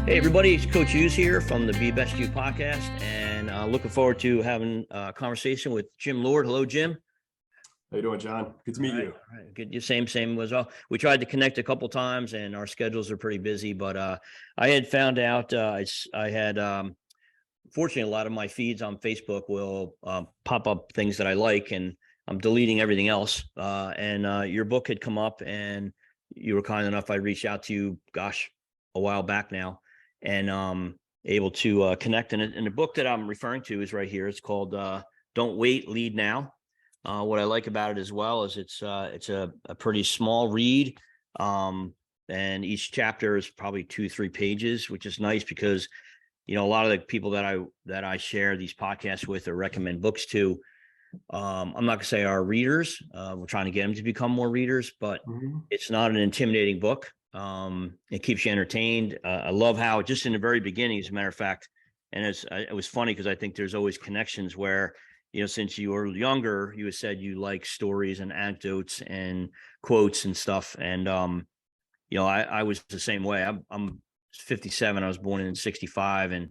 Hey, everybody, it's Coach Hughes here from the Be Best You podcast, and looking forward to having a conversation with Jim Lord. Hello, Jim. How you doing, John? Good to meet you. All right. Good. Same as well. We tried to connect a couple times, and our schedules are pretty busy, but I had found out I had, fortunately, a lot of my feeds on Facebook will pop up things that I like, and I'm deleting everything else. And your book had come up, and you were kind enough. I reached out to you, a while back now, and able to connect. And the book that I'm referring to is right here. It's called "Don't Wait, Lead Now." What I like about it as well is it's a pretty small read, and each chapter is probably 2-3 pages, which is nice because a lot of the people that I share these podcasts with or recommend books to, I'm not gonna say are readers. We're trying to get them to become more readers, but it's not an intimidating book. It keeps you entertained. I love how just in the very beginning, as a matter of fact, and it was funny because I think there's always connections where, since you were younger, you said you like stories and anecdotes and quotes and stuff. And, I was the same way. I'm 57. I was born in 65. And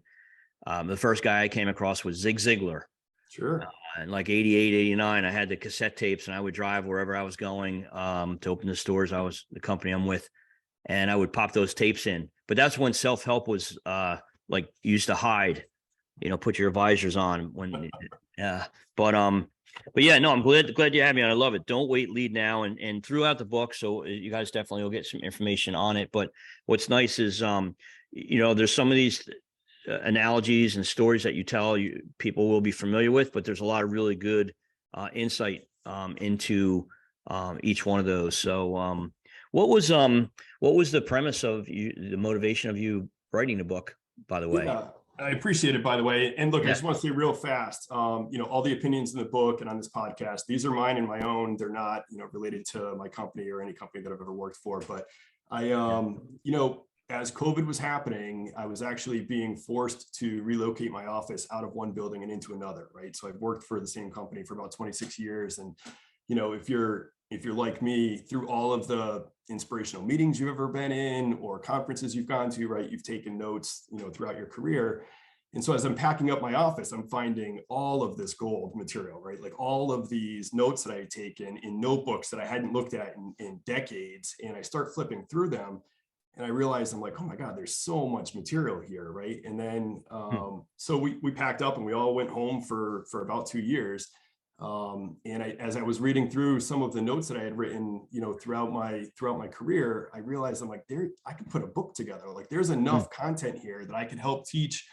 the first guy I came across was Zig Ziglar. Sure. And like 88, 89, I had the cassette tapes and I would drive wherever I was going to open the stores. The company I'm with. And I would pop those tapes in. But that's when self-help was like you used to hide, put your visors on when but yeah, no, I'm glad you have me on. I love it. Don't wait, lead now. And throughout the book, so you guys definitely will get some information on it. But what's nice is there's some of these analogies and stories that you tell people will be familiar with, but there's a lot of really good insight into each one of those. So what was the premise of the motivation of you writing the book, by the way? Yeah, I appreciate it, by the way. And look, Yeah. I just want to say real fast, all the opinions in the book and on this podcast, these are mine and my own. They're not, related to my company or any company that I've ever worked for. But I, as COVID was happening, I was actually being forced to relocate my office out of one building and into another, right? So I've worked for the same company for about 26 years. And, if you're like me, through all of the inspirational meetings you've ever been in or conferences you've gone to, right, you've taken notes, throughout your career. And so as I'm packing up my office, I'm finding all of this gold material, right? Like all of these notes that I had taken in notebooks that I hadn't looked at in decades. And I start flipping through them and I realized I'm like, oh my God, there's so much material here, right? And then, so we packed up and we all went home for about 2 years. And as I was reading through some of the notes that I had written, throughout my career, I realized I'm like, I could put a book together. Like there's enough content here that I could help teach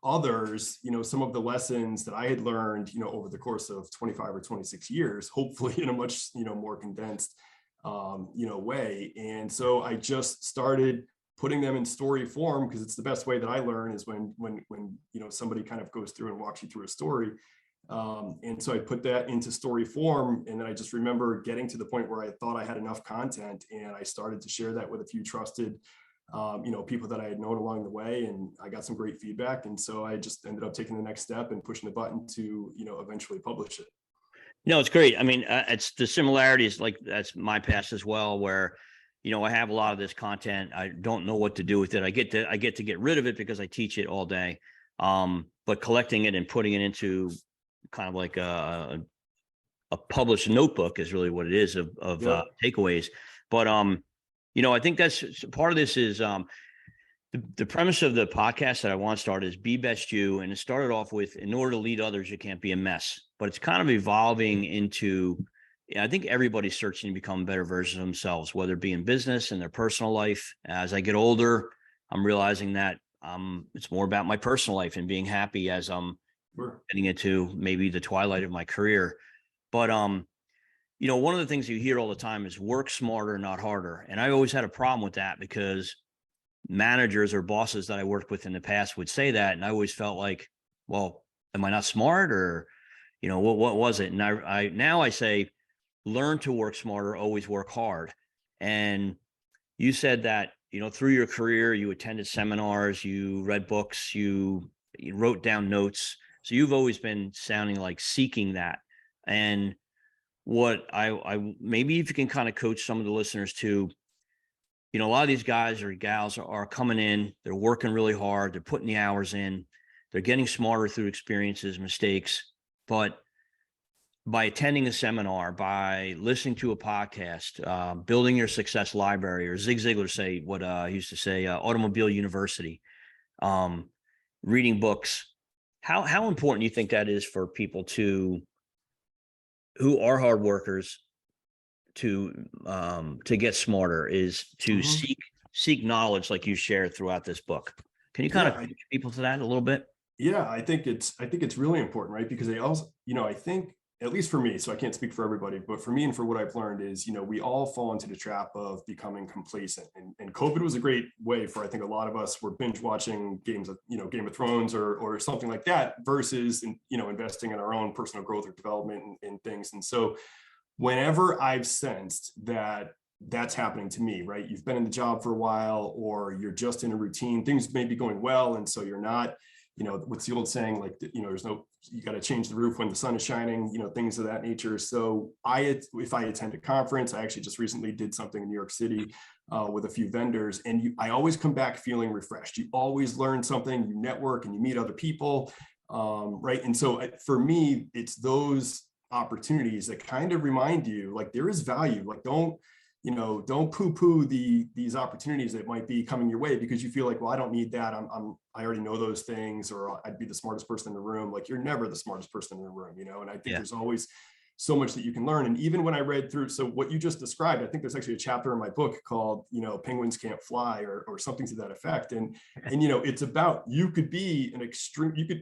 others, some of the lessons that I had learned, over the course of 25 or 26 years, hopefully in a much, more condensed, way. And so I just started putting them in story form because it's the best way that I learn is when somebody kind of goes through and walks you through a story. And so I put that into story form. And then I just remember getting to the point where I thought I had enough content and I started to share that with a few trusted, people that I had known along the way. And I got some great feedback. And so I just ended up taking the next step and pushing the button to, eventually publish it. It's great. I mean, it's the similarities, like that's my past as well, where, I have a lot of this content. I don't know what to do with it. I get to get rid of it because I teach it all day. But collecting it and putting it into kind of like a published notebook is really what it is of takeaways. But I think that's part of this is the premise of the podcast that I want to start is Be Best You, and it started off with in order to lead others, you can't be a mess. But it's kind of evolving into, I think everybody's searching to become better versions of themselves, whether it be in business and their personal life. As I get older, I'm realizing that it's more about my personal life and being happy as I'm getting into maybe the twilight of my career. But one of the things you hear all the time is work smarter, not harder. And I always had a problem with that because managers or bosses that I worked with in the past would say that. And I always felt like, well, am I not smart or, what was it? And I now I say, learn to work smarter, always work hard. And you said that, through your career, you attended seminars, you read books, you wrote down notes. So you've always been sounding like seeking that. And what I maybe if you can kind of coach some of the listeners to a lot of these guys or gals are coming in, they're working really hard, they're putting the hours in, they're getting smarter through experiences, mistakes, but by attending a seminar, by listening to a podcast, building your success library, or Zig Ziglar say what he used to say, automobile university, um, reading books. How important do you think that is for people who are hard workers to get smarter, is to Mhm. seek knowledge like you shared throughout this book? Can you kind Yeah, of teach people to that a little bit? yeah, I think it's really important, right? Because they also, I think, at least for me, so I can't speak for everybody, but for me and for what I've learned is, we all fall into the trap of becoming complacent. And COVID was a great way for, I think, a lot of us were binge watching games of, Game of Thrones or something like that versus, investing in our own personal growth or development and things. And so whenever I've sensed that that's happening to me, right? You've been in the job for a while, or you're just in a routine, things may be going well. And so you're not, what's the old saying, like, there's no, you got to change the roof when the sun is shining, things of that nature. So if I attend a conference, I actually just recently did something in New York City with a few vendors, and I always come back feeling refreshed. You always learn something, you network and you meet other people. Right. And so for me, it's those opportunities that kind of remind you, like, there is value. Like, don't poo-poo these opportunities that might be coming your way because you feel like, well, I don't need that. I already know those things, or I'd be the smartest person in the room. Like, you're never the smartest person in the room, and I think Yeah. there's always so much that you can learn. And even when I read through, so what you just described, I think there's actually a chapter in my book called, Penguins Can't Fly, or something to that effect. And it's about, you could be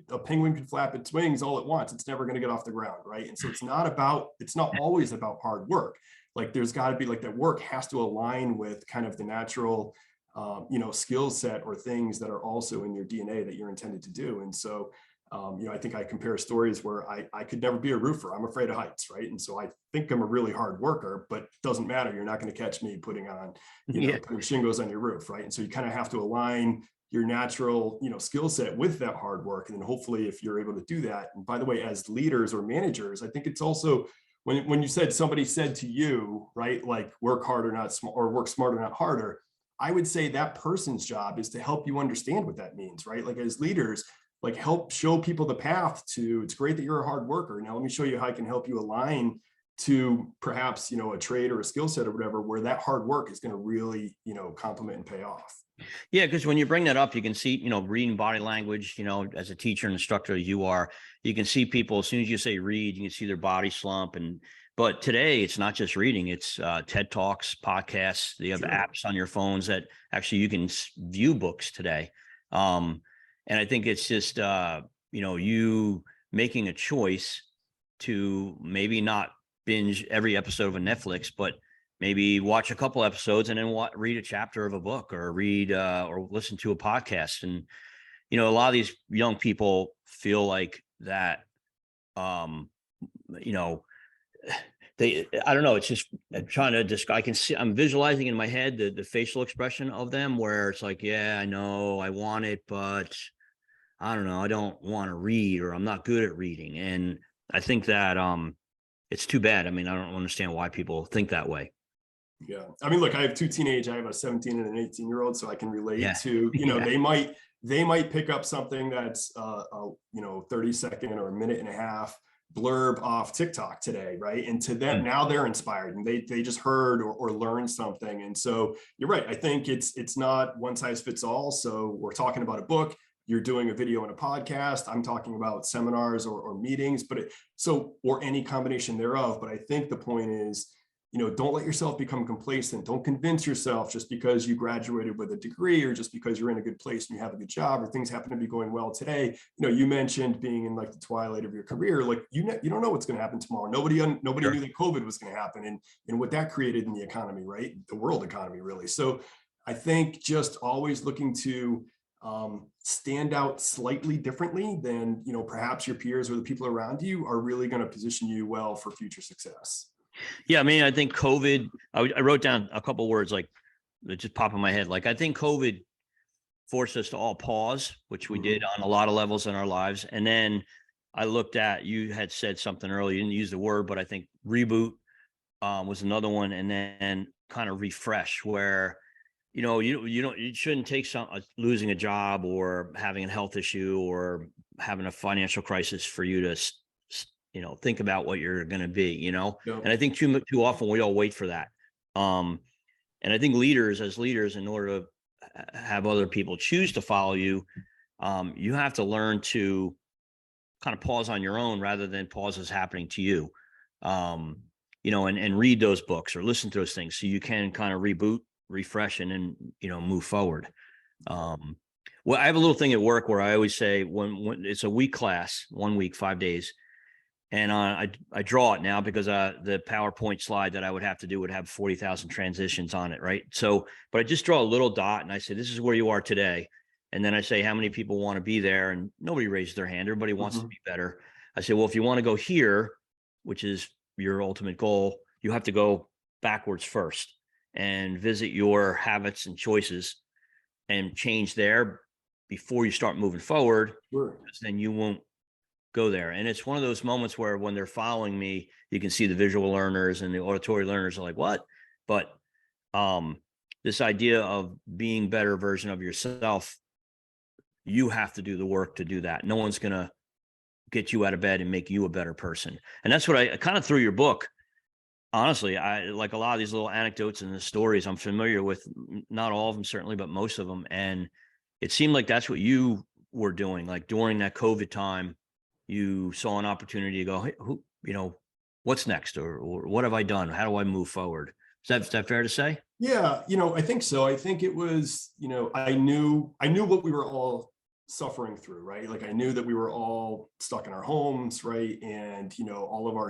a penguin could flap its wings all at once. It's never going to get off the ground. Right. And so it's not always about hard work. Like, there's got to be, like, that work has to align with kind of the natural, skill set or things that are also in your DNA that you're intended to do. And so, I think I compare stories where I could never be a roofer. I'm afraid of heights, right? And so I think I'm a really hard worker, but it doesn't matter. You're not going to catch me putting on, Yeah. putting shingles on your roof, right? And so you kind of have to align your natural, skill set with that hard work. And then hopefully, if you're able to do that, and by the way, as leaders or managers, I think it's also, when you said, somebody said to you, right, like, work harder, not smart, or work smarter, not harder. I would say that person's job is to help you understand what that means, right? Like, as leaders, like, help show people the path to, it's great that you're a hard worker. Now let me show you how I can help you align to perhaps, a trade or a skill set or whatever, where that hard work is going to really, complement and pay off. Yeah, because when you bring that up, you can see, reading body language, as a teacher and instructor you are, you can see people, as soon as you say read, you can see their body slump. But today it's not just reading, it's TED Talks, podcasts. You have Sure. apps on your phones that actually you can view books today. And I think it's just, you making a choice to maybe not binge every episode of a Netflix, but maybe watch a couple episodes and then read a chapter of a book, or read or listen to a podcast. And a lot of these young people feel like that, um you know I don't know, it's just trying to describe. I'm visualizing in my head the facial expression of them, where it's like, yeah, I know I want it, but I don't know, I don't want to read, or I'm not good at reading. And I think that it's too bad. I mean, I don't understand why people think that way. Yeah. I mean, look, I have I have a 17 and an 18-year-old, so I can relate Yeah. to, Yeah. they might pick up something that's 30-second or a minute and a half blurb off TikTok today, right? And to them, Mm. now they're inspired, and they just heard or learned something. And so you're right. I think it's not one size fits all. So we're talking about a book, you're doing a video and a podcast, I'm talking about seminars or meetings, or any combination thereof. But I think the point is, don't let yourself become complacent. Don't convince yourself just because you graduated with a degree, or just because you're in a good place and you have a good job, or things happen to be going well today. You mentioned being in, like, the twilight of your career. Like, you don't know what's going to happen tomorrow. Nobody Sure. knew that COVID was going to happen, and what that created in the economy, right? The world economy, really. So I think just always looking to stand out slightly differently than, perhaps your peers or the people around you, are really going to position you well for future success. Yeah, I mean, I think COVID, I wrote down a couple words like that just pop in my head. Like, I think COVID forced us to all pause, which we did on a lot of levels in our lives. And then I looked at, you had said something earlier, you didn't use the word, but I think reboot was another one. And then kind of refresh, where you shouldn't take losing a job or having a health issue or having a financial crisis for you to, think about what you're going to be, Yeah. and I think too often we all wait for that. Um, and I think as leaders, in order to have other people choose to follow you, you have to learn to kind of pause on your own rather than pauses happening to you. And read those books or listen to those things so you can kind of reboot, refresh, and then, move forward. Well, I have a little thing at work where I always say when it's a week class, 1 week, 5 days, and I draw it now because the PowerPoint slide that I would have to do would have 40,000 transitions on it, right? So, but I just draw a little dot and I say, this is where you are today. And then I say, how many people want to be there? And nobody raises their hand. Everybody wants to be better. I say, well, if you want to go here, which is your ultimate goal, you have to go backwards first and visit your habits and choices and change there before you start moving forward. Sure. Because then you won't go there. And it's one of those moments where when they're following me, you can see the visual learners and the auditory learners are like, what? But this idea of being better version of yourself, you have to do the work to do that. No one's going to get you out of bed and make you a better person. And that's what I kind of through your book. Honestly, I like a lot of these little anecdotes and the stories I'm familiar with, not all of them certainly, but most of them. And it seemed like that's what you were doing. Like during that COVID time, you saw an opportunity to go, hey, what's next? Or what have I done? How do I move forward? Is that fair to say? Yeah, I think so. I think it was, I knew what we were all suffering through, right? Like I knew that we were all stuck in our homes, right? And, all of our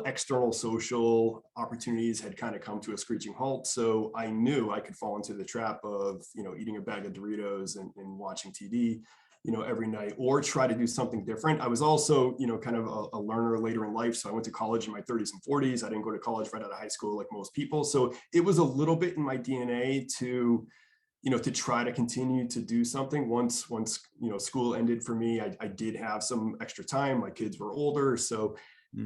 external social opportunities had kind of come to a screeching halt. So I knew I could fall into the trap of, eating a bag of Doritos and watching TV, every night, or try to do something different. I was also, kind of a learner later in life. So I went to college in my 30s and 40s. I didn't go to college right out of high school like most people. So it was a little bit in my DNA to, to try to continue to do something once, school ended for me. I did have some extra time. My kids were older. So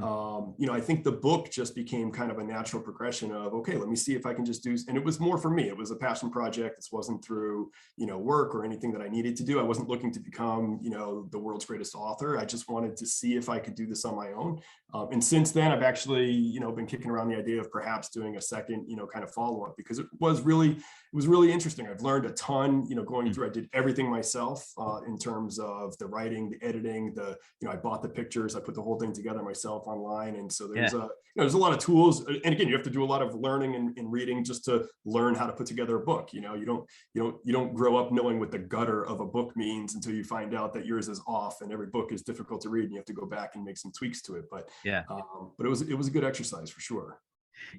I think the book just became kind of a natural progression of, okay, let me see if I can just do, and it was more for me. It was a passion project. This wasn't through, work or anything that I needed to do. I wasn't looking to become, the world's greatest author. I just wanted to see if I could do this on my own. And since then, I've actually, been kicking around the idea of perhaps doing a second, kind of follow-up, because it was really interesting. I've learned a ton, going through, I did everything myself in terms of the writing, the editing, I bought the pictures, I put the whole thing together myself online. And so there's there's a lot of tools. And again, you have to do a lot of learning and reading just to learn how to put together a book. You don't grow up knowing what the gutter of a book means until you find out that yours is off, and every book is difficult to read and you have to go back and make some tweaks to it. But it was a good exercise for sure.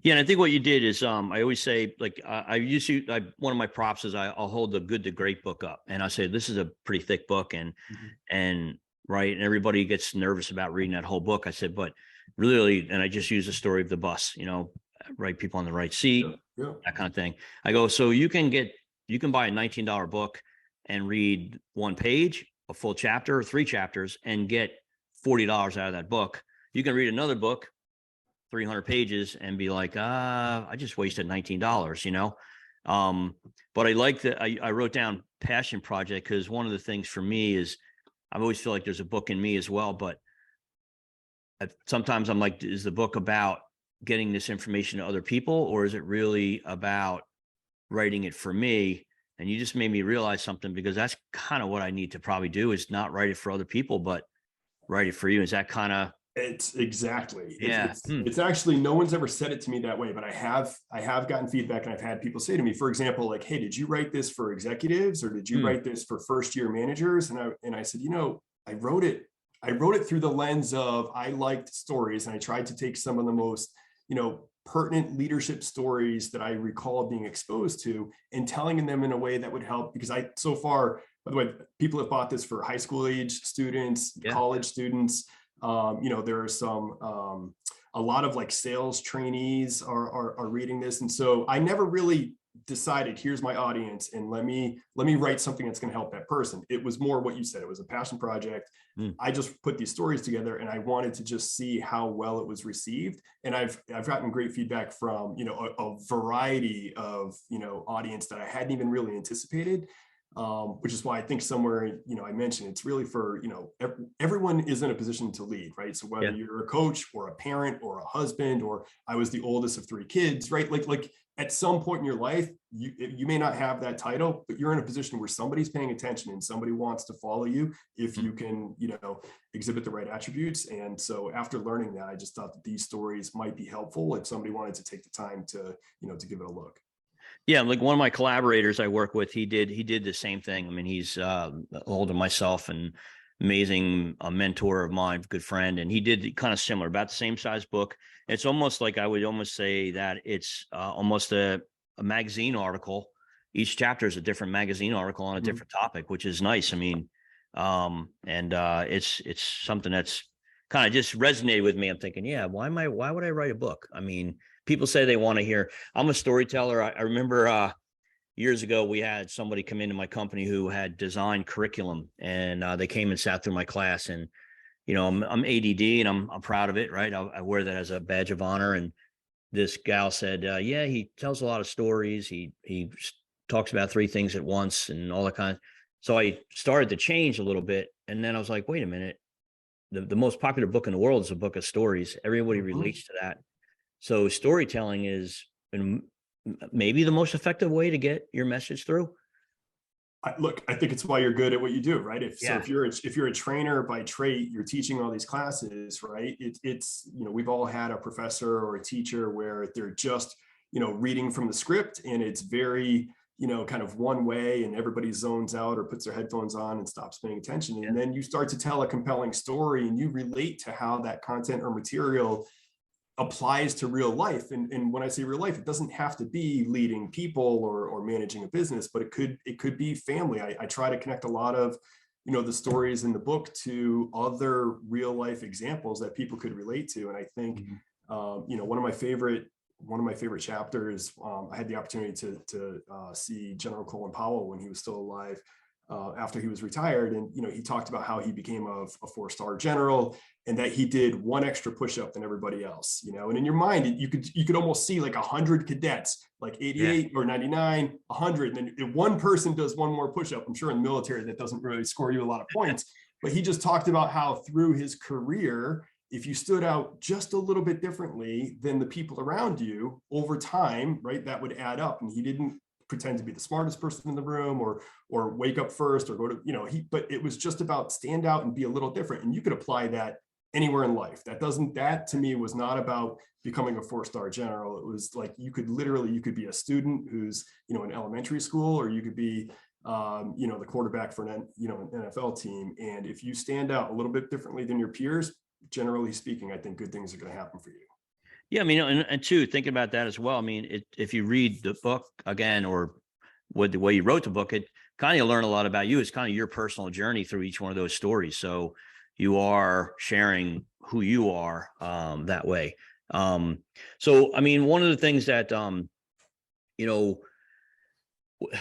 Yeah, and I think what you did is, I always say, like, one of my props is I'll hold the Good to Great book up, and I say this is a pretty thick book, and right, and everybody gets nervous about reading that whole book. I said, but really, and I just use the story of the bus, right people on the right seat, that kind of thing. I go, so you can buy a $19 book and read one page, a full chapter, or 3 chapters, and get $40 out of that book. You can read another book, 300 pages, and be like, I just wasted $19, but I like that. I wrote down passion project because one of the things for me is I always feel like there's a book in me as well, but sometimes I'm like, is the book about getting this information to other people, or is it really about writing it for me? And you just made me realize something, because that's kind of what I need to probably do, is not write it for other people, but write it for you. Is that kind of... It's exactly. Yeah. It's actually, no one's ever said it to me that way, but I have gotten feedback, and I've had people say to me, for example, like, hey, did you write this for executives, or did you write this for first year managers? And I said, I wrote it through the lens of, I liked stories, and I tried to take some of the most, pertinent leadership stories that I recall being exposed to, and telling them in a way that would help, because so far, by the way, people have bought this for high school age students, college students. There are some, a lot of like sales trainees are reading this. And so I never really decided, here's my audience, and let me write something that's going to help that person. It was more what you said. It was a passion project. I just put these stories together, and I wanted to just see how well it was received. And I've gotten great feedback from, a variety of, audience that I hadn't even really anticipated. Which is why I think somewhere, I mentioned it's really for, everyone is in a position to lead, right? So whether you're a coach or a parent or a husband, or I was the oldest of 3 kids, right? Like at some point in your life, you may not have that title, but you're in a position where somebody's paying attention and somebody wants to follow you if you can, exhibit the right attributes. And so after learning that, I just thought that these stories might be helpful if somebody wanted to take the time to, to give it a look. Yeah, like one of my collaborators I work with, he did the same thing. I mean, he's older than myself and amazing, a mentor of mine, good friend, and he did kind of similar, about the same size book. It's almost like, I would almost say that it's almost a magazine article. Each chapter is a different magazine article on a different topic, which is nice. I mean, it's something that's kind of just resonated with me. I'm thinking, yeah, why would I write a book? I mean, people say they want to hear. I'm a storyteller. I remember years ago, we had somebody come into my company who had designed curriculum, and they came and sat through my class. And, I'm ADD, and I'm proud of it, right? I wear that as a badge of honor. And this gal said, yeah, he tells a lot of stories. He talks about 3 things at once and all that kind. So I started to change a little bit. And then I was like, wait a minute. The most popular book in the world is a book of stories. Everybody relates to that. So storytelling is maybe the most effective way to get your message through. Look, I think it's why you're good at what you do, right? If you're a trainer by trade, you're teaching all these classes, right? It's we've all had a professor or a teacher where they're just reading from the script, and it's very kind of one way, and everybody zones out or puts their headphones on and stops paying attention. And then you start to tell a compelling story, and you relate to how that content or material applies to real life. And when I say real life, it doesn't have to be leading people or managing a business, but it could be family. I try to connect a lot of, the stories in the book to other real life examples that people could relate to. And I think, one of my favorite chapters, I had the opportunity to see General Colin Powell when he was still alive, after he was retired. And, he talked about how he became a 4-star general, and that he did 1 extra push-up than everybody else, and in your mind, you could almost see like 100 cadets, like 88 or 99, 100. And then if one person does 1 more push-up, I'm sure in the military, that doesn't really score you a lot of points, but he just talked about how through his career, if you stood out just a little bit differently than the people around you over time, right, that would add up. And he didn't pretend to be the smartest person in the room or wake up first or go to, but it was just about stand out and be a little different. And you could apply that anywhere in life. That to me was not about becoming a 4-star general. It was like, you could be a student who's, in elementary school, or you could be, the quarterback for an NFL team. And if you stand out a little bit differently than your peers, generally speaking, I think good things are going to happen for you. Yeah, I mean, and too, thinking about that as well. I mean, if you read the book again, or with the way you wrote the book, it kind of learn a lot about you. It's kind of your personal journey through each one of those stories. So you are sharing who you are that way. So, I mean, one of the things that,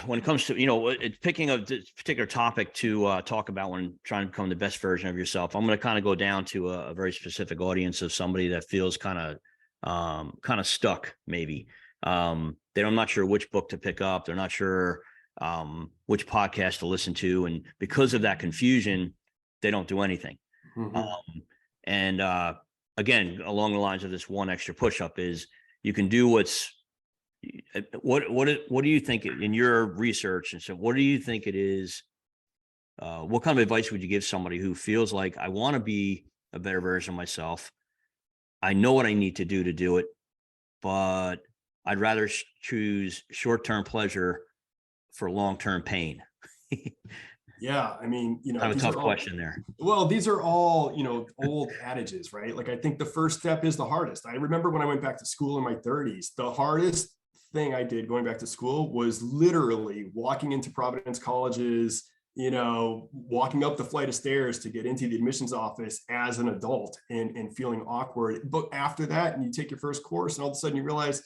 when it comes to, picking up this particular topic to talk about when trying to become the best version of yourself, I'm going to kind of go down to a very specific audience of somebody that feels kind of stuck, maybe. I'm not sure which book to pick up. They're not sure which podcast to listen to. And because of that confusion, they don't do anything. And again, along the lines of this 1 extra push-up is you can do what do you think in your research? And so what do you think it is? What kind of advice would you give somebody who feels like, I want to be a better version of myself? I know what I need to do it, but I'd rather choose short-term pleasure for long-term pain. Yeah, I mean, kind of a tough question there. Well, these are all, old adages, right? Like, I think the first step is the hardest. I remember when I went back to school in my 30s, the hardest thing I did going back to school was literally walking into Providence College's, walking up the flight of stairs to get into the admissions office as an adult and feeling awkward. But after that, and you take your first course, and all of a sudden you realize,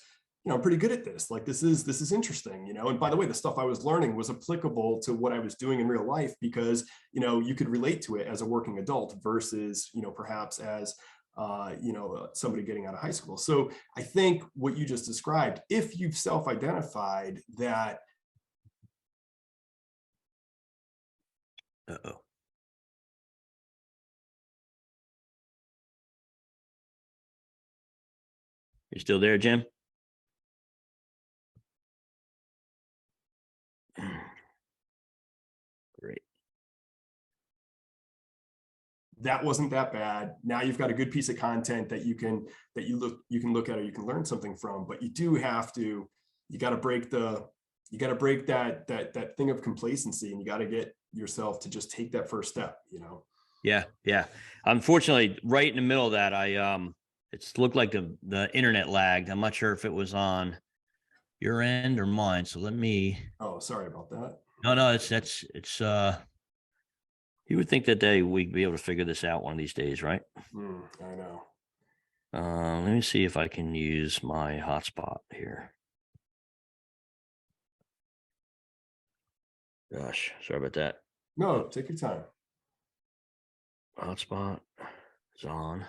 I'm pretty good at this. Like, this is interesting, and by the way, the stuff I was learning was applicable to what I was doing in real life, because, you could relate to it as a working adult versus, perhaps as, somebody getting out of high school. So I think what you just described, if you've self-identified that. Uh-oh. You still there, Jim? Great. That wasn't that bad. Now you've got a good piece of content that you can look at, or you can learn something from. But you do have to, you got to break that thing of complacency, and you got to get yourself to just take that first step. Yeah. Unfortunately, right in the middle of that, it's looked like the internet lagged. I'm not sure if it was on your end or mine. So let me. Oh, sorry about that. No, it's you would think that we'd be able to figure this out one of these days, right? I know. Let me see if I can use my hotspot here. Gosh, sorry about that. No, take your time. Hotspot is on.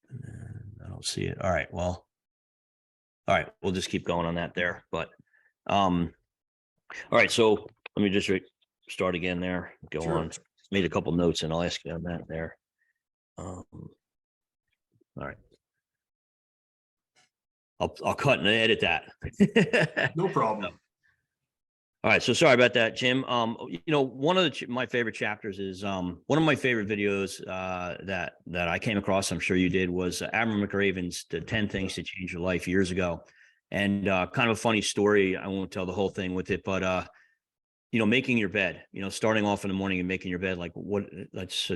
And then I don't see it. All right. Well, all right. We'll just keep going on that there. But, all right. So let me just start again there. Go Sure. on. Made a couple notes, and I'll ask you on that there. All right. I'll cut and edit that. No problem. All right, so sorry about that, Jim. One of my favorite chapters is one of my favorite videos that I came across. I'm sure you did, was Admiral McRaven's "The 10 Things to Change Your Life" years ago, and kind of a funny story. I won't tell the whole thing with it, but making your bed. Starting off in the morning and making your bed. Like what does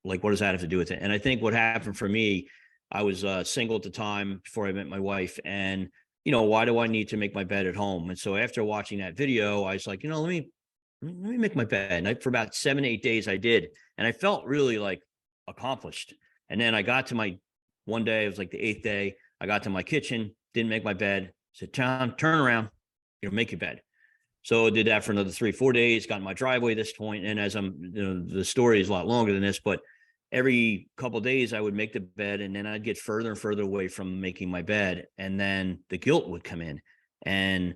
that have to do with it? And I think what happened for me, I was single at the time before I met my wife, and why do I need to make my bed at home? And so after watching that video, I was like, let me make my bed. And for about 7-8 days, I did. And I felt really like accomplished. And then I got to one day, it was like the 8th day, I got to my kitchen, didn't make my bed, said, Tom, turn around, make your bed. So I did that for another 3-4 days, got in my driveway at this point. And as the story is a lot longer than this, but every couple of days I would make the bed, and then I'd get further and further away from making my bed. And then the guilt would come in. And,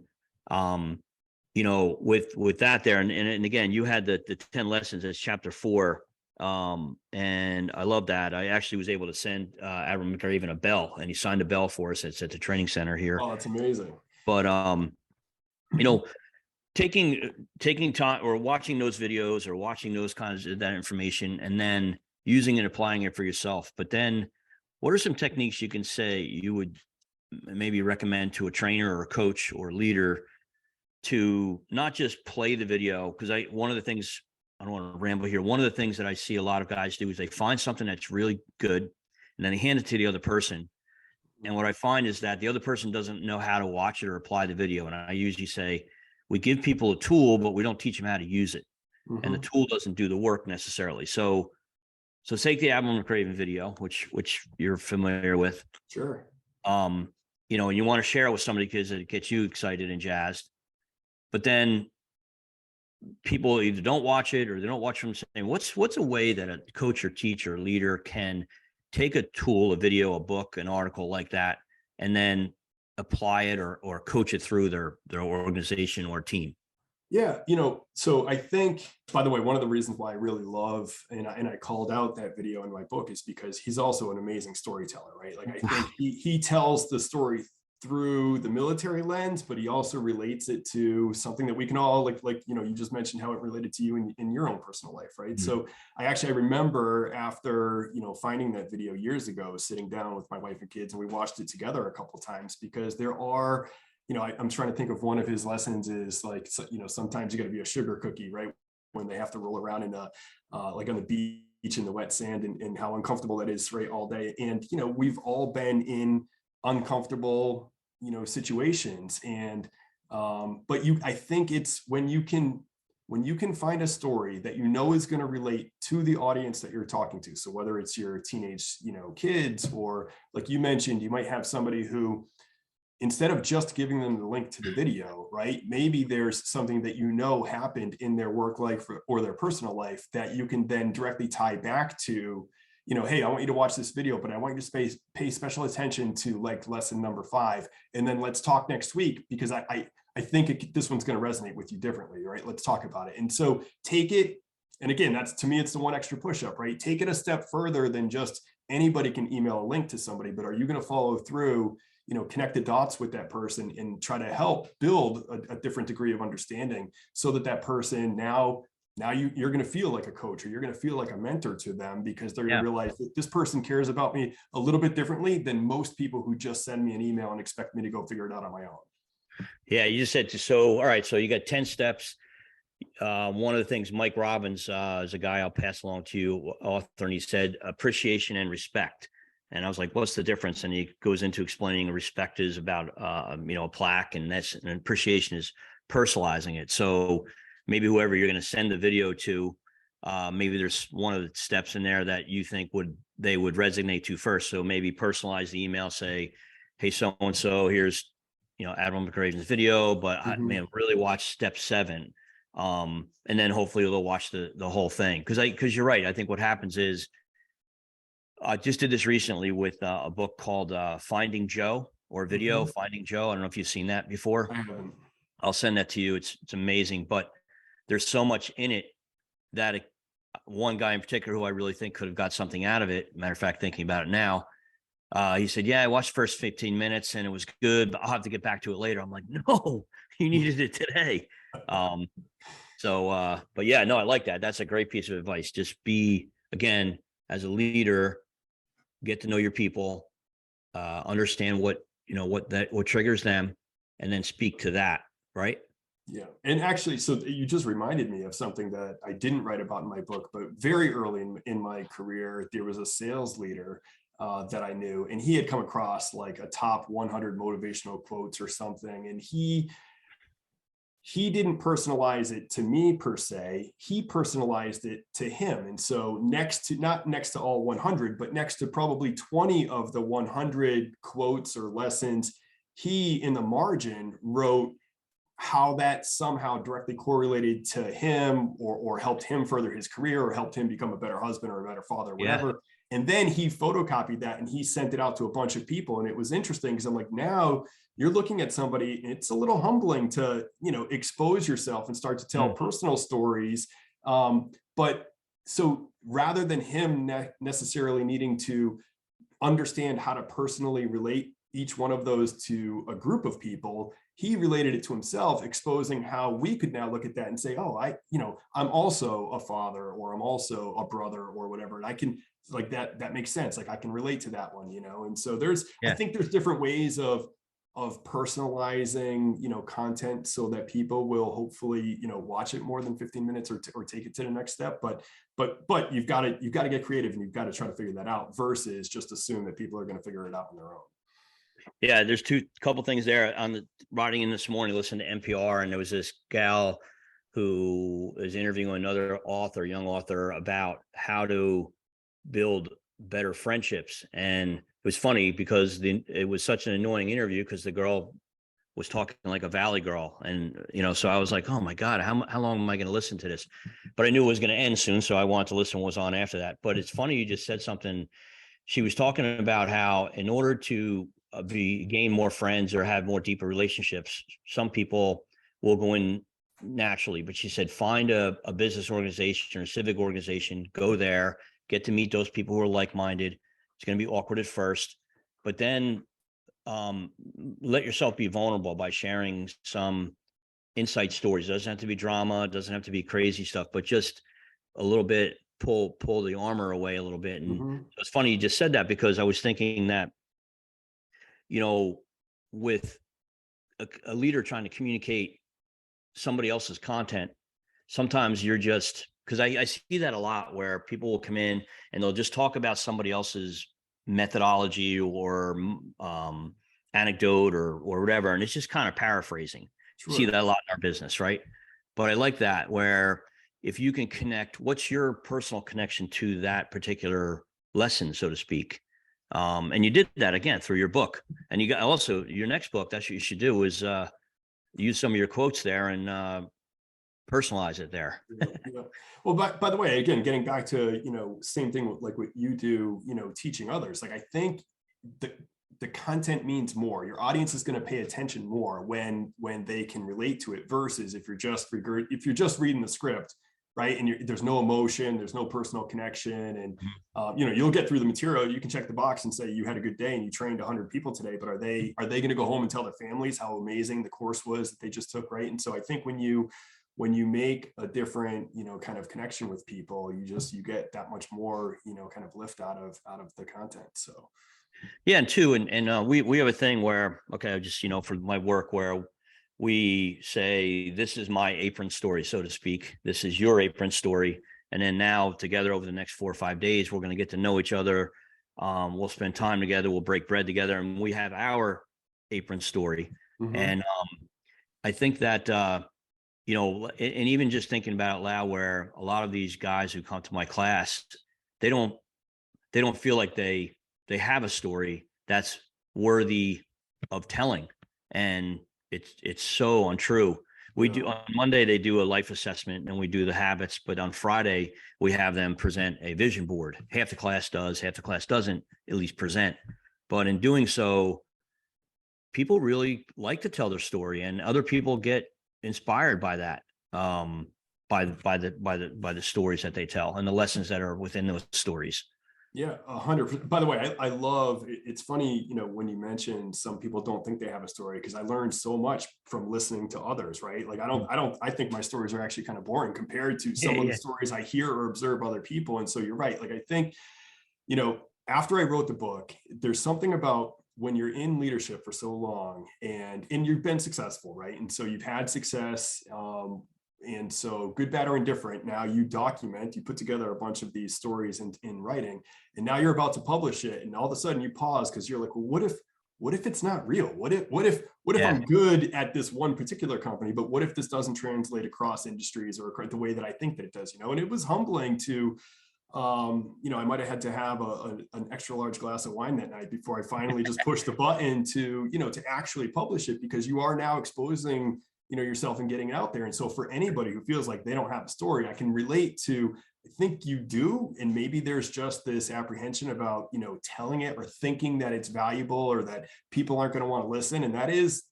with that there, and again, you had the 10 lessons as chapter 4. And I love that. I actually was able to send Admiral McRaven a bell, and he signed a bell for us. It's at the training center here. Oh, that's amazing. But, taking time or watching those videos or watching those kinds of that information, and then using and applying it for yourself. But then what are some techniques you can say you would maybe recommend to a trainer or a coach or leader to not just play the video? Because one of the things, I don't want to ramble here, one of the things that I see a lot of guys do is they find something that's really good, and then they hand it to the other person. And what I find is that the other person doesn't know how to watch it or apply the video. And I usually say, we give people a tool, but we don't teach them how to use it. Mm-hmm. And the tool doesn't do the work necessarily. So take the Admiral McRaven video, which you're familiar with. Sure. And you want to share it with somebody because it gets you excited and jazzed. But then people either don't watch it or they don't watch from saying, what's a way that a coach or teacher or leader can take a tool, a video, a book, an article like that, and then apply it or coach it through their organization or team? Yeah, so I think, by the way, one of the reasons why I really love, and I called out that video in my book, is because he's also an amazing storyteller, right? Like, I think he tells the story through the military lens, but he also relates it to something that we can all like, you just mentioned how it related to you in your own personal life, right? Mm-hmm. So I remember after, finding that video years ago, sitting down with my wife and kids, and we watched it together a couple of times, because there are, I'm trying to think of one of his lessons is like, sometimes you got to be a sugar cookie, right? When they have to roll around in like on the beach in the wet sand, and how uncomfortable that is, right, all day. And, we've all been in uncomfortable, situations. And, but I think it's when you can when you can find a story that you know is going to relate to the audience that you're talking to. So whether it's your teenage, kids, or like you mentioned, you might have somebody who, instead of just giving them the link to the video, right? Maybe there's something that happened in their work life or their personal life that you can then directly tie back to, hey, I want you to watch this video, but I want you to pay special attention to like lesson number 5. And then let's talk next week because I think this one's going to resonate with you differently, right? Let's talk about it. And so take it. And again, that's, to me, it's the one extra push-up, right? Take it a step further than just anybody can email a link to somebody, but are you going to follow through, connect the dots with that person and try to help build a different degree of understanding so that person now you're going to feel like a coach, or you're going to feel like a mentor to them, because they're going to realize that this person cares about me a little bit differently than most people who just send me an email and expect me to go figure it out on my own. Yeah, you just said so. All right, so you got 10 steps. One of the things, Mike Robbins is a guy I'll pass along to you, author, and he said appreciation and respect. And I was like, what's the difference? And he goes into explaining respect is about, a plaque, and appreciation is personalizing it. So maybe whoever you're going to send the video to, maybe there's one of the steps in there that you think they would resonate to first. So maybe personalize the email, say, hey, so-and-so, here's, Admiral McRaven's video, but really watch step 7. And then hopefully they'll watch the whole thing. Cause you're right. I think what happens is, I just did this recently with a book called Finding Joe, or video Finding Joe. I don't know if you've seen that before. I haven't. I'll send that to you. It's amazing, but there's so much in it that one guy in particular who I really think could have got something out of it. Matter of fact, thinking about it now, he said, yeah, I watched the first 15 minutes and it was good, but I'll have to get back to it later. I'm like, no, you needed it today. But yeah, no, I like that. That's a great piece of advice. Just be, again, as a leader, get to know your people, understand what triggers them, and then speak to that. Right. Yeah. And actually, so you just reminded me of something that I didn't write about in my book, but very early in my career, there was a sales leader that I knew, and he had come across like a top 100 motivational quotes or something. And he didn't personalize it to me per se, he personalized it to him. And so not next to all 100, but next to probably 20 of the 100 quotes or lessons, he in the margin wrote how that somehow directly correlated to him, or helped him further his career, or helped him become a better husband or a better father, whatever. Yeah. And then he photocopied that and he sent it out to a bunch of people. And it was interesting because I'm like, now you're looking at somebody, it's a little humbling to, expose yourself and start to tell personal stories. But so rather than him necessarily needing to understand how to personally relate each one of those to a group of people, he related it to himself, exposing how we could now look at that and say, oh, I'm also a father, or I'm also a brother, or whatever. And I can, like, that makes sense. Like, I can relate to that one, And so I think there's different ways of personalizing, content so that people will hopefully, watch it more than 15 minutes or take it to the next step. But you've got to get creative, and you've got to try to figure that out versus just assume that people are going to figure it out on their own. Yeah, there's couple things there. On the riding in this morning, listening to NPR, and there was this gal who is interviewing another young author, about how to build better friendships. And it was funny because it was such an annoying interview because the girl was talking like a Valley girl. And, so I was like, oh my God, how long am I going to listen to this? But I knew it was going to end soon. So I wanted to listen to what was on after that. But it's funny, you just said something. She was talking about how in order to gain more friends or have more deeper relationships, some people will go in naturally, but she said, find a business organization or civic organization, go there, get to meet those people who are like-minded. It's going to be awkward at first, but then let yourself be vulnerable by sharing some insight stories. It doesn't have to be drama. It doesn't have to be crazy stuff, but just a little bit, pull the armor away a little bit. And it's funny you just said that, because I was thinking that, with a leader trying to communicate somebody else's content, sometimes you're just, because I see that a lot, where people will come in and they'll just talk about somebody else's methodology or anecdote or whatever. And it's just kind of paraphrasing. Sure. You see that a lot in our business, right? But I like that, where if you can connect, what's your personal connection to that particular lesson, so to speak? And you did that again through your book, and you got also your next book. That's what you should do, is use some of your quotes there and personalize it there. Yeah. Well, by the way, again, getting back to, same thing with like what you do, teaching others, like I think the content means more. Your audience is going to pay attention more when they can relate to it, versus if you're just reading the script, right? And there's no emotion, there's no personal connection, and you'll get through the material. You can check the box and say you had a good day and you trained 100 people today, but are they going to go home and tell their families how amazing the course was that they just took, right? And so I think when you make a different, kind of connection with people, you get that much more, kind of lift out of the content. So. Yeah, and two, and we have a thing where, okay, just for my work, where we say, this is my apron story, so to speak. This is your apron story, and then now together over the next 4 or 5 days, we're going to get to know each other. We'll spend time together. We'll break bread together, and we have our apron story. Mm-hmm. And I think that and even just thinking about it loud, where a lot of these guys who come to my class, they don't feel like they have a story that's worthy of telling. And it's so untrue. We do on Monday, they do a life assessment and we do the habits, but on Friday we have them present a vision board. Half the class does, half the class doesn't at least present. But in doing so, people really like to tell their story, and other people get inspired by that, by the stories that they tell and the lessons that are within those stories. Yeah, 100%. By the way, I love, it's funny, when you mentioned some people don't think they have a story, because I learned so much from listening to others, right? Like I think my stories are actually kind of boring compared to some of the stories I hear or observe other people. And so you're right. Like I think, after I wrote the book, there's something about when you're in leadership for so long and you've been successful, right? And so you've had success, and so good, bad, or indifferent, now you document, you put together a bunch of these stories in writing, and now you're about to publish it. And all of a sudden you pause, because you're like, well, what if it's not real? What if I'm good at this one particular company, but what if this doesn't translate across industries or the way that I think that it does, and it was humbling to, I might've had to have an extra large glass of wine that night before I finally just pushed the button to actually publish it, because you are now exposing yourself and getting it out there. And so for anybody who feels like they don't have a story, I can relate to, I think you do. And maybe there's just this apprehension about, telling it or thinking that it's valuable or that people aren't going to want to listen. And that is,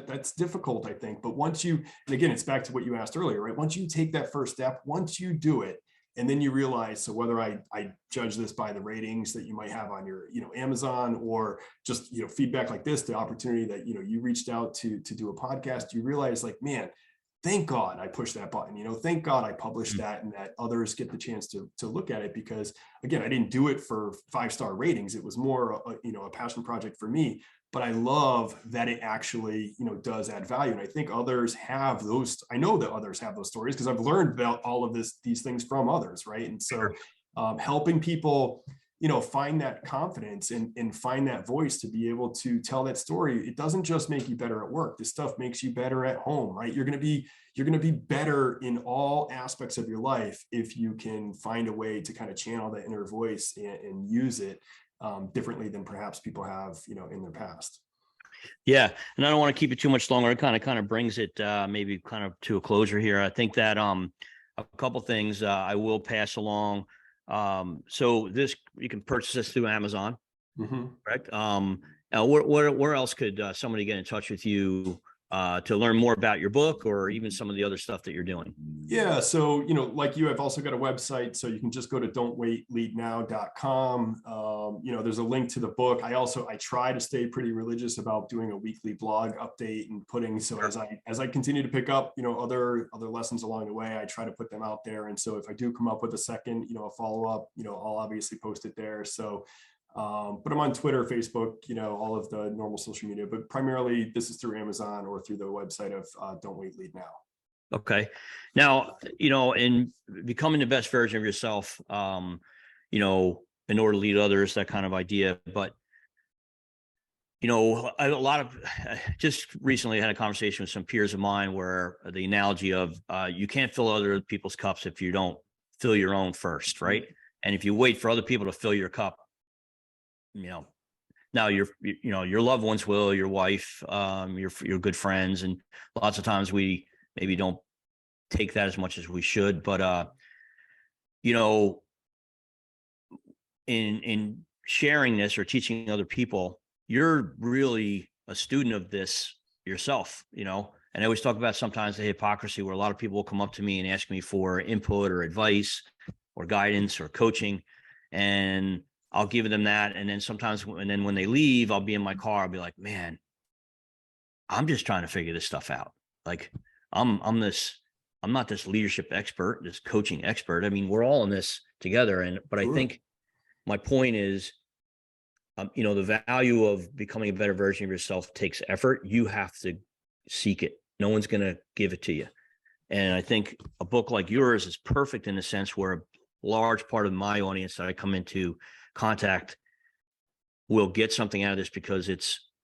that's difficult, I think. But once and again, it's back to what you asked earlier, right? Once you take that first step, once you do it, and then you realize, so whether I judge this by the ratings that you might have on your, Amazon, or just, feedback like this, the opportunity that, you reached out to do a podcast, you realize like, man, thank God I pushed that button, thank God I published that, and that others get the chance to look at it, because again, I didn't do it for 5-star ratings. It was more, a passion project for me. But I love that it actually, does add value. And I think others have those. I know that others have those stories, because I've learned about all of these things from others, right? And so helping people, find that confidence and find that voice to be able to tell that story. It doesn't just make you better at work. This stuff makes you better at home, right? You're going to be better in all aspects of your life if you can find a way to kind of channel that inner voice and use it differently than perhaps people have, in their past. Yeah. And I don't want to keep it too much longer. It kind of brings it maybe kind of to a closure here. I think that a couple things I will pass along. So this, you can purchase this through Amazon, correct? Where else could somebody get in touch with you to learn more about your book, or even some of the other stuff that you're doing? Yeah. So, like you, I've also got a website, so you can just go to don'twaitleadnow.com. There's a link to the book. I try to stay pretty religious about doing a weekly blog update and putting, so as I continue to pick up, other lessons along the way, I try to put them out there. And so if I do come up with a second, a follow-up, I'll obviously post it there. So, but I'm on Twitter, Facebook, all of the normal social media, but primarily this is through Amazon or through the website of Don't Wait, Lead Now. Okay. Now, in becoming the best version of yourself, in order to lead others, that kind of idea. But, a lot of just recently had a conversation with some peers of mine where the analogy of you can't fill other people's cups if you don't fill your own first, right? And if you wait for other people to fill your cup, now your loved ones will, your wife, your good friends, and lots of times we maybe don't take that as much as we should, but you know, in sharing this or teaching other people, you're really a student of this yourself, and I always talk about sometimes the hypocrisy where a lot of people will come up to me and ask me for input or advice or guidance or coaching, and I'll give them that. And then sometimes, and then when they leave, I'll be in my car, I'll be like, man, I'm just trying to figure this stuff out. Like I'm not this leadership expert, this coaching expert. I mean, we're all in this together. But I think my point is, the value of becoming a better version of yourself takes effort. You have to seek it. No one's going to give it to you. And I think a book like yours is perfect in the sense where a large part of my audience that I come into contact will get something out of this, because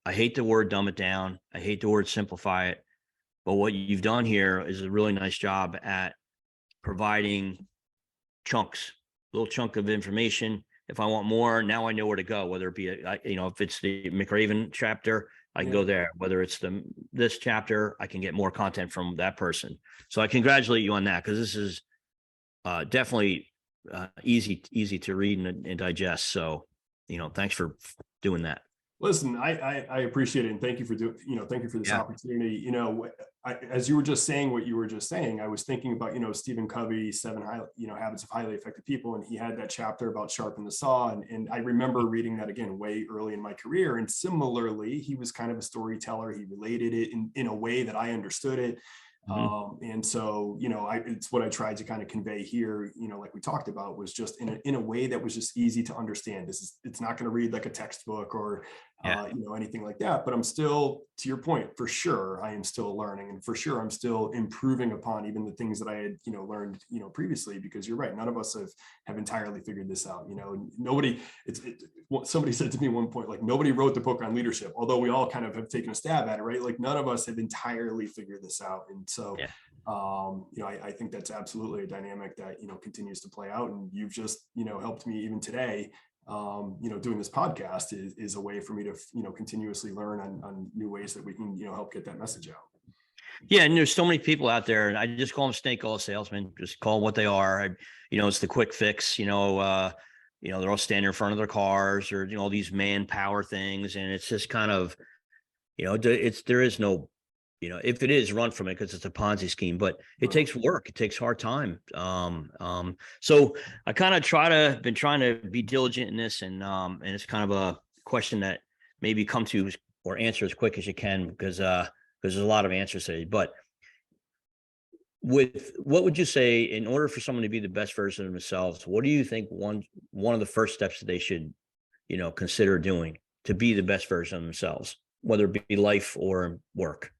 I hate the word dumb it down. I hate the word simplify it. But what you've done here is a really nice job at providing chunks, little chunk of information. If I want more, now I know where to go, whether it be, if it's the McRaven chapter, I can go there. Whether it's this chapter, I can get more content from that person. So I congratulate you on that, because this is definitely easy to read and digest. So, thanks for doing that. Listen, I appreciate it. And thank you for thank you for this opportunity. As you were just saying what you were just saying, I was thinking about, Stephen Covey's Habits of Highly Effective People. And he had that chapter about sharpen the saw. And I remember reading that again, way early in my career. And similarly, he was kind of a storyteller. He related it in a way that I understood it. And so, it's what I tried to kind of convey here, like we talked about, was just in a way that was just easy to understand. It's not going to read like a textbook or, anything like that, but I'm still, to your point, for sure, I am still learning, and for sure, I'm still improving upon even the things that I had, learned, previously, because you're right. None of us have entirely figured this out. Nobody, somebody said to me at one point, like, nobody wrote the book on leadership, although we all kind of have taken a stab at it, right? Like, none of us have entirely figured this out. And so, I think that's absolutely a dynamic that, continues to play out. And you've just, helped me even today, doing this podcast is a way for me to, continuously learn on new ways that we can, help get that message out. Yeah. And there's so many people out there, and I just call them snake oil salesmen, just call them what they are. It's the quick fix, they're all standing in front of their cars, or, all these manpower things. And it's just kind of, there is no, if it is, run from it, because it's a Ponzi scheme, but it takes work. It takes hard time. So I kind of been trying to be diligent in this, and it's kind of a question that maybe come to or answer as quick as you can, because there's a lot of answers today. But what would you say, in order for someone to be the best version of themselves, what do you think one of the first steps that they should, consider doing to be the best version of themselves, whether it be life or work?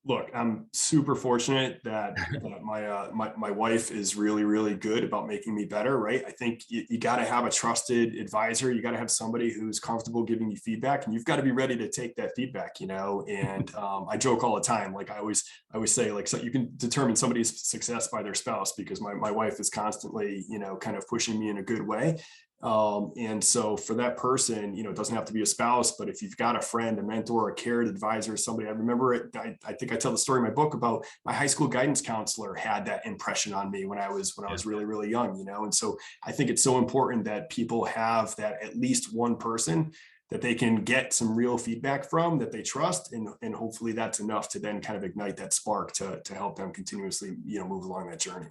Look, I'm super fortunate that my wife is really, really good about making me better, right? I think you got to have a trusted advisor. You got to have somebody who's comfortable giving you feedback, and you've got to be ready to take that feedback, and I joke all the time. Like I always say, like, so you can determine somebody's success by their spouse, because my wife is constantly, kind of pushing me in a good way. And so for that person, it doesn't have to be a spouse, but if you've got a friend, a mentor, a cared advisor, somebody, I remember it. I think I tell the story in my book about my high school guidance counselor had that impression on me when I was really, really young, and so I think it's so important that people have that at least one person that they can get some real feedback from, that they trust, and hopefully that's enough to then kind of ignite that spark to help them continuously, move along that journey.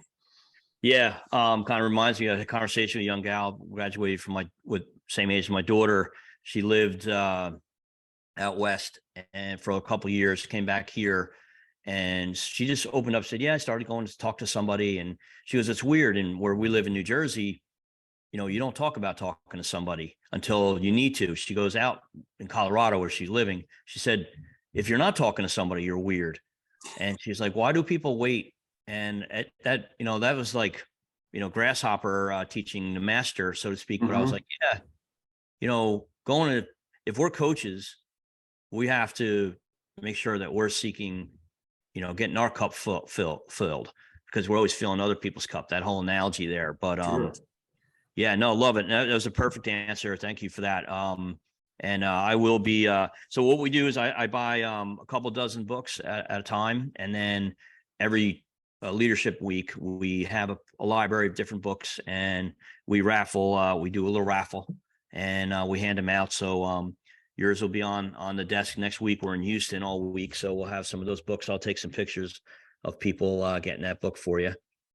Yeah. Kind of reminds me of a conversation with a young gal, graduated from with same age as my daughter. She lived out west, and for a couple of years came back here, and she just opened up, said, yeah, I started going to talk to somebody. And she goes, it's weird. And where we live in New Jersey, you don't talk about talking to somebody until you need to. She goes, out in Colorado where she's living, she said, if you're not talking to somebody, you're weird. And she's like, why do people wait? And that was like, grasshopper teaching the master, so to speak. But I was like, yeah, going to if we're coaches, we have to make sure that we're seeking, getting our cup filled, because we're always filling other people's cup, that whole analogy there. But Sure. yeah, no, love it. That was a perfect answer. Thank you for that. And I will be, so what we do is I buy a couple dozen books at a time. And then every leadership week, we have a library of different books, and we raffle, we do a little raffle, and we hand them out. So yours will be on the desk next week. We're in Houston all week, so we'll have some of those books. I'll take some pictures of people getting that book for you.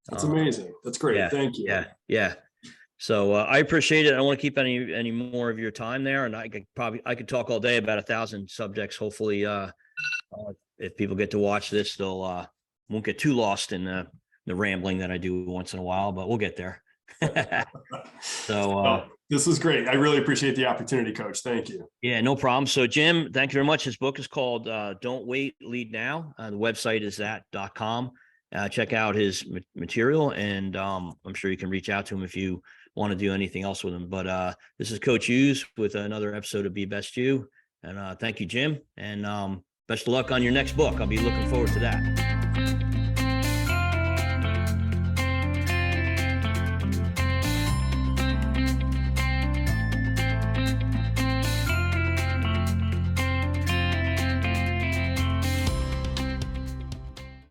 That's amazing. That's great. Yeah, Thank you. Yeah. So I appreciate it. I don't want to keep any more of your time there, and I could talk all day about 1,000 subjects. Hopefully, if people get to watch this, they'll won't get too lost in the rambling that I do once in a while. But we'll get there. So this was great. I really appreciate the opportunity, Coach. Thank you. Yeah, no problem. So Jim, thank you very much. His book is called "Don't Wait, Lead Now." The website is that.com. Check out his material, and I'm sure you can reach out to him if you want to do anything else with him. But this is Coach Hughes with another episode of Be Best You. And thank you, Jim. And best of luck on your next book. I'll be looking forward to that.